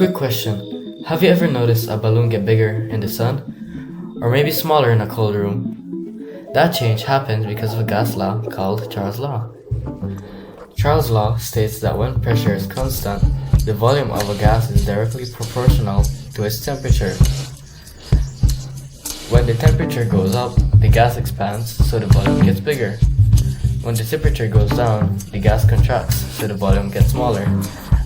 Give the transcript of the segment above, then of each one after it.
Quick question. Have you ever noticed a balloon get bigger in the sun? Or maybe smaller in a cold room? That change happens because of a gas law called Charles' Law. Charles' Law states that when pressure is constant, the volume of a gas is directly proportional to its temperature. When the temperature goes up, the gas expands, so the volume gets bigger. When the temperature goes down, the gas contracts, so the volume gets smaller.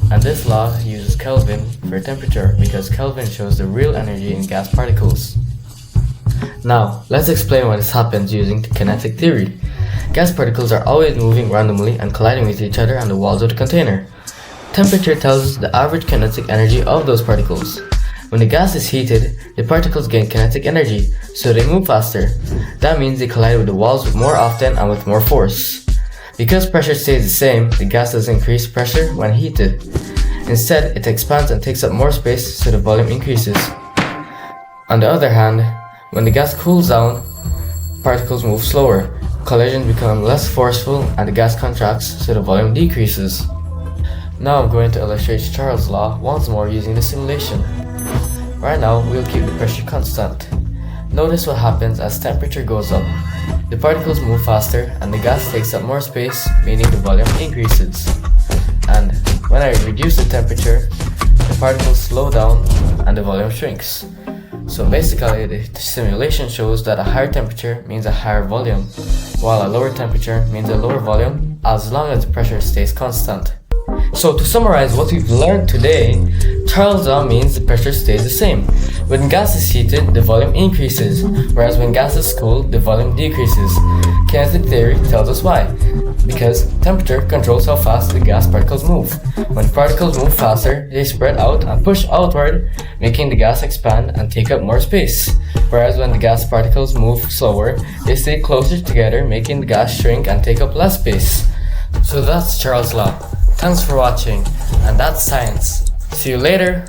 And this law uses Kelvin for temperature because Kelvin shows the real energy in gas particles. Now, let's explain why this happens using the kinetic theory. Gas particles are always moving randomly and colliding with each other on the walls of the container. Temperature tells us the average kinetic energy of those particles. When the gas is heated, the particles gain kinetic energy, so they move faster. That means they collide with the walls more often and with more force. Because pressure stays the same, the gas doesn't increase pressure when heated. Instead, it expands and takes up more space, so the volume increases. On the other hand, when the gas cools down, particles move slower, collisions become less forceful, and the gas contracts, so the volume decreases. Now I'm going to illustrate Charles' Law once more using the simulation. Right now, we'll keep the pressure constant. Notice what happens as temperature goes up. The particles move faster and the gas takes up more space, meaning the volume increases. And when I reduce the temperature, the particles slow down and the volume shrinks. So basically, the simulation shows that a higher temperature means a higher volume, while a lower temperature means a lower volume as long as the pressure stays constant. So to summarize what we've learned today, Charles' Law means the pressure stays the same. When gas is heated, the volume increases, whereas when gas is cooled, the volume decreases. Kinetic theory tells us why. Because temperature controls how fast the gas particles move. When particles move faster, they spread out and push outward, making the gas expand and take up more space. Whereas when the gas particles move slower, they stay closer together, making the gas shrink and take up less space. So that's Charles' Law. Thanks for watching, and that's science. See you later!